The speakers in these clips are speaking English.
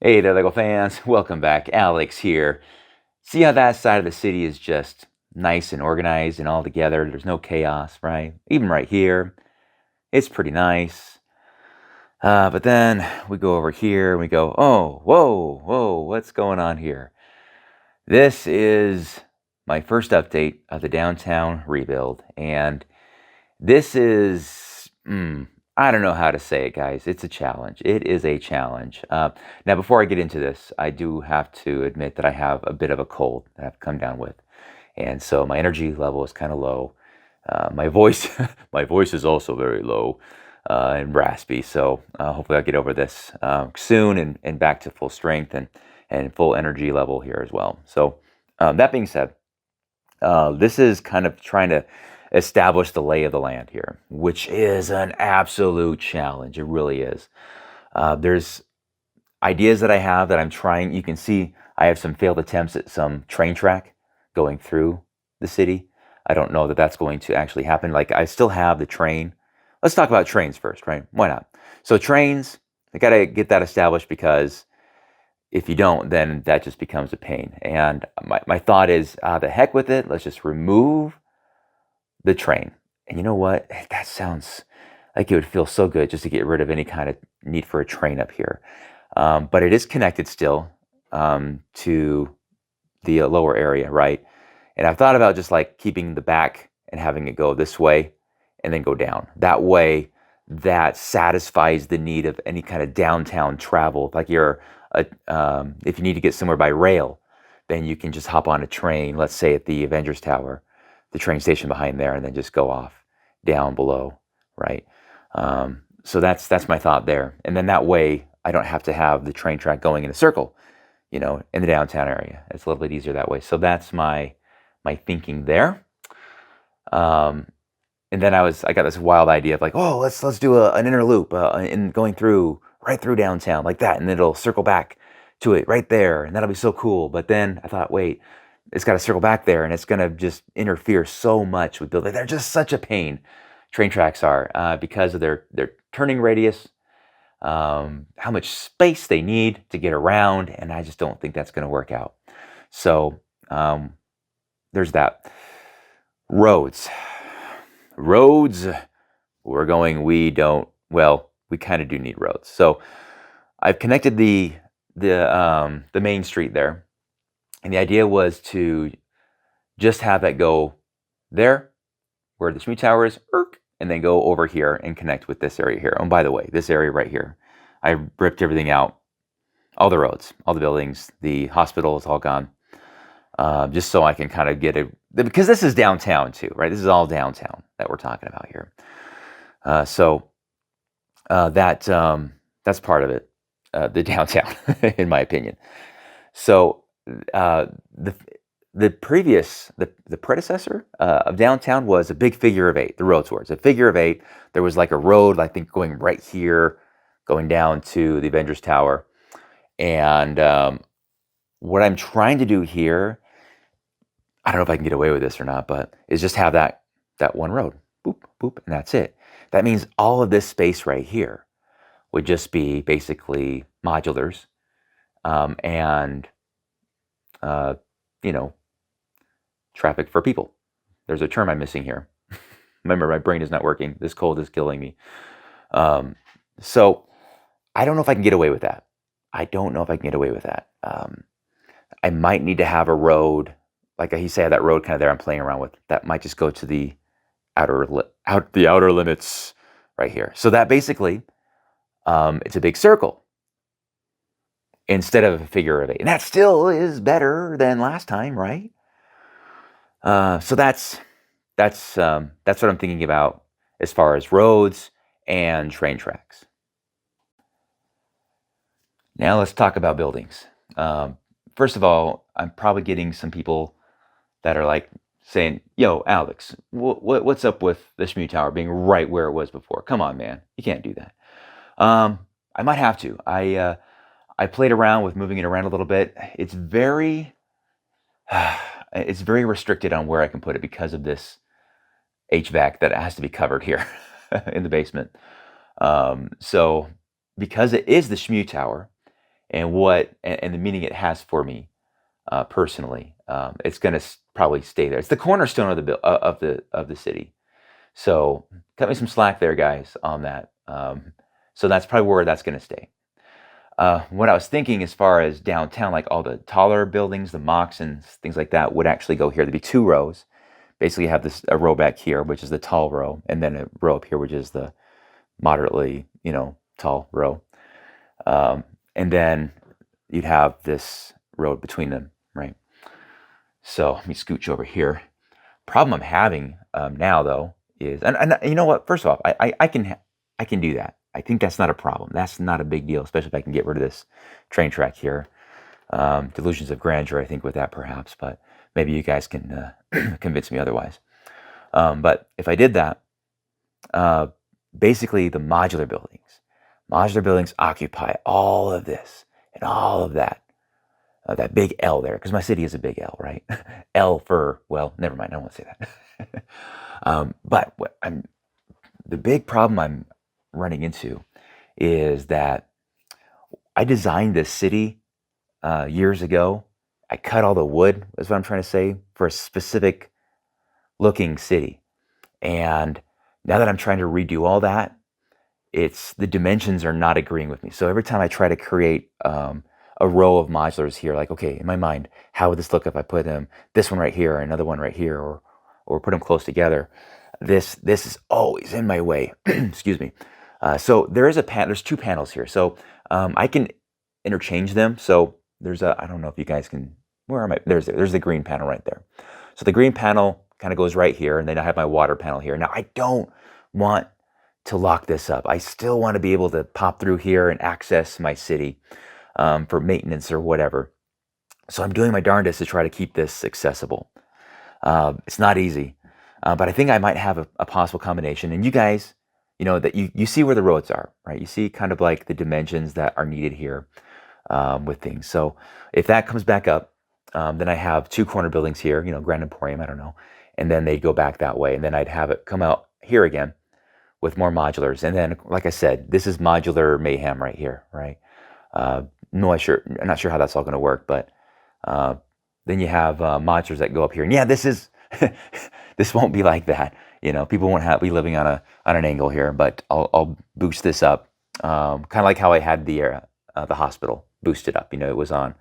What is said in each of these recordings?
Hey there, Lego fans. Welcome back. Alex here. See how that side of the city is just nice and organized and all together? There's no chaos, right? Even right here, it's pretty nice. But then we go over here and we go, oh, whoa, whoa, what's going on here? This is my first update of the downtown rebuild. And this is, I don't know how to say it, guys. It's a challenge. It is a challenge. Now, before I get into this, I do have to admit that I have a bit of a cold that I've come down with, and so my energy level is kind of low. My voice, my voice is also very low and raspy. So hopefully I'll get over this soon and back to full strength and full energy level here as well. So that being said, this is kind of trying to establish the lay of the land here, which is an absolute challenge. It really is. There's ideas that I have that I'm trying. You can see I have some failed attempts at some train track going through the city. I don't know that that's going to actually happen. Like, I still have the train. Let's talk about trains first, right? Why not? So trains, I got to get that established because if you don't, then that just becomes a pain. And my thought is, the heck with it. Let's just remove the train. And you know what? That sounds like it would feel so good just to get rid of any kind of need for a train up here. But it is connected still to the lower area, right? And I've thought about just like keeping the back and having it go this way and then go down. That way, that satisfies the need of any kind of downtown travel. Like if you need to get somewhere by rail, then you can just hop on a train, let's say at the Avengers Tower, the train station behind there, and then just go off down below, right? So that's my thought there. And then that way, I don't have to have the train track going in a circle, in the downtown area. It's a little bit easier that way. So that's my thinking there. And then I got this wild idea of like, oh, let's do an inner loop in going right through downtown like that, and then it'll circle back to it right there, and that'll be so cool. But then I thought, wait, it's got to circle back there, and it's gonna just interfere so much with building. They're just such a pain. Train tracks are because of their turning radius, how much space they need to get around, and I just don't think that's going to work out. So there's that. Roads. Roads, we kind of do need roads. So I've connected the main street there, and the idea was to just have that go there where the Schmee Tower is, and then go over here and connect with this area here. Oh, and by the way, this area right here, I ripped everything out, all the roads, all the buildings, the hospital is all gone, just so I can kind of because this is downtown too, right? This is all downtown that we're talking about here. So that's part of it, the downtown, in my opinion. So the predecessor of downtown was a big figure of eight. The roads were. It's a figure of eight. There was like a road, I think, going right here, going down to the Avengers Tower. And what I'm trying to do here, I don't know if I can get away with this or not, but is just have that one road, boop, boop, and that's it. That means all of this space right here would just be basically modulars, and traffic for people. There's a term I'm missing here. Remember, my brain is not working. This cold is killing me. So I don't know if I can get away with that. I might need to have a road, like he said, that road kind of there I'm playing around with. That might just go to the outer limits right here. So that basically, it's a big circle instead of a figure of eight, and that still is better than last time, right? So that's what I'm thinking about as far as roads and train tracks. Now let's talk about buildings. First of all, I'm probably getting some people that are like saying, "Yo, Alex, what's up with the Schmee Tower being right where it was before? Come on, man, you can't do that." I might have to. I played around with moving it around a little bit. It's very restricted on where I can put it because of this HVAC that has to be covered here in the basement. So because it is the Schmee Tower, and the meaning it has for me personally. It's going to probably stay there. It's the cornerstone of the city. So cut me some slack there, guys, on that. So that's probably where that's going to stay. What I was thinking as far as downtown, like all the taller buildings, the mocks and things like that would actually go here. There'd be 2 rows. Basically, you have a row back here, which is the tall row, and then a row up here, which is the moderately, tall row. And then you'd have this road between them, right? So let me scooch over here. Problem I'm having now, though, is, and you know what? First off, I can do that. I think that's not a problem. That's not a big deal, especially if I can get rid of this train track here. Delusions of grandeur, I think, with that perhaps, but maybe you guys can convince me otherwise. But if I did that, basically the modular buildings occupy all of this and all of that. That big L there, because my city is a big L, right? L for, well, never mind, I don't want to say that. But the big problem I'm running into is that I designed this city years ago. I cut all the wood, is what I'm trying to say, for a specific looking city. And now that I'm trying to redo all that, the dimensions are not agreeing with me. So every time I try to create a row of modulars here, like, okay, in my mind, how would this look if I put this one right here, another one right here, or put them close together? This is always in my way. Excuse me. So there's 2 panels here. So I can interchange them. So I don't know if you guys can, where am I? There's the green panel right there. So the green panel kind of goes right here, and then I have my water panel here. Now I don't want to lock this up. I still want to be able to pop through here and access my city for maintenance or whatever. So I'm doing my darndest to try to keep this accessible. It's not easy, but I think I might have a possible combination. And you guys, that you see where the roads are, right? You see kind of like the dimensions that are needed here with things. So if that comes back up, then I have 2 corner buildings here, Grand Emporium, I don't know. And then they'd go back that way. And then I'd have it come out here again with more modulars. And then, like I said, this is modular mayhem right here, right? I'm not sure how that's all going to work, but then you have modulars that go up here. And yeah, this won't be like that. People won't be living on an angle here, but I'll boost this up, kind of like how I had the hospital boosted up. It was on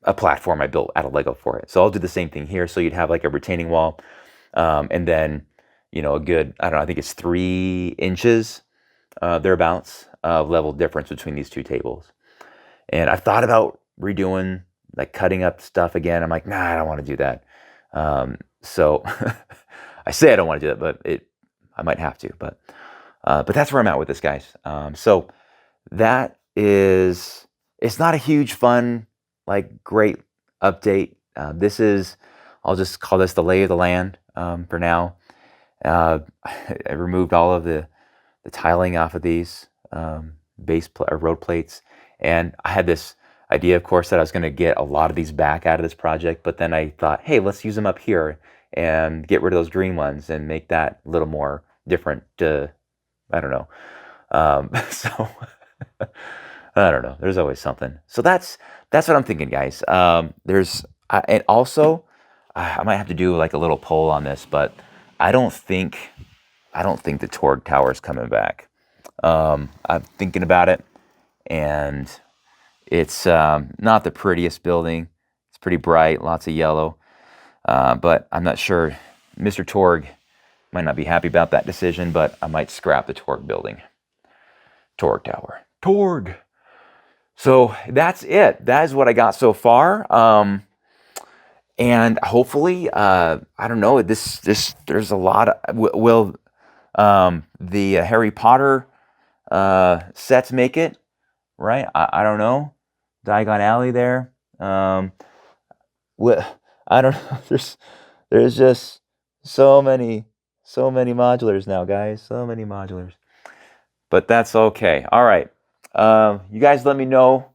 a platform I built out of Lego for it. So I'll do the same thing here. So you'd have like a retaining wall, and then a good, I don't know, I think it's 3 inches thereabouts of level difference between these 2 tables. And I've thought about redoing, like cutting up stuff again. I'm like, nah, I don't want to do that. So I say I don't want to do that, but I might have to. But that's where I'm at with this, guys. So that is, it's not a huge fun, like great update. I'll just call this the lay of the land for now. I removed all of the tiling off of these road plates, and I had this idea, of course, that I was going to get a lot of these back out of this project, but then I thought, hey, let's use them up here and get rid of those green ones and make that a little more different. I don't know. So I don't know. There's always something. So that's what I'm thinking, guys. And also I might have to do like a little poll on this, but I don't think the Torg Tower is coming back. I'm thinking about it, and it's not the prettiest building. It's pretty bright, lots of yellow, but I'm not sure. Mr. Torg might not be happy about that decision, but I might scrap the Torg building. Torg Tower. Torg. So that's it. That is what I got so far. And hopefully, I don't know, there's a lot of, will the Harry Potter sets make it, right? I don't know. Diagon Alley there. I don't know. There's just so many modulars now, guys. So many modulars. But that's okay. All right. You guys let me know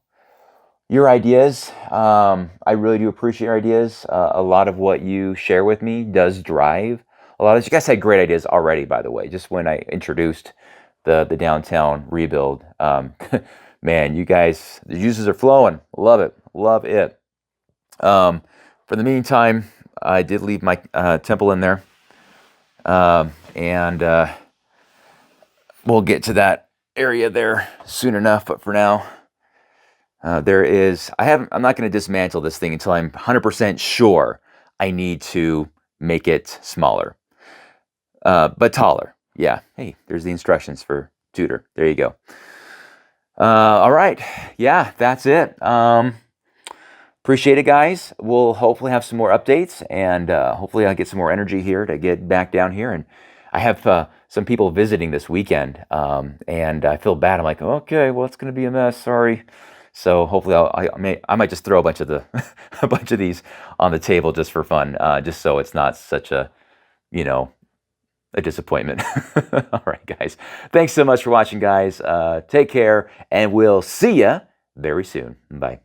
your ideas. I really do appreciate your ideas. A lot of what you share with me does drive a lot of this. You guys had great ideas already, by the way, just when I introduced the downtown rebuild. Man, you guys, the juices are flowing. Love it. Love it. For the meantime, I did leave my temple in there. And we'll get to that area there soon enough. But for now, I'm not going to dismantle this thing until I'm 100% sure I need to make it smaller. But taller. Yeah. Hey, there's the instructions for tutor. There you go. All right. Yeah, that's it. Appreciate it, guys. We'll hopefully have some more updates, and hopefully I'll get some more energy here to get back down here. And I have some people visiting this weekend, and I feel bad. I'm like, okay, well, it's going to be a mess. Sorry. So hopefully I might just throw a bunch of a bunch of these on the table just for fun, just so it's not such a a disappointment. All right, guys. Thanks so much for watching, guys. Take care, and we'll see ya very soon. Bye.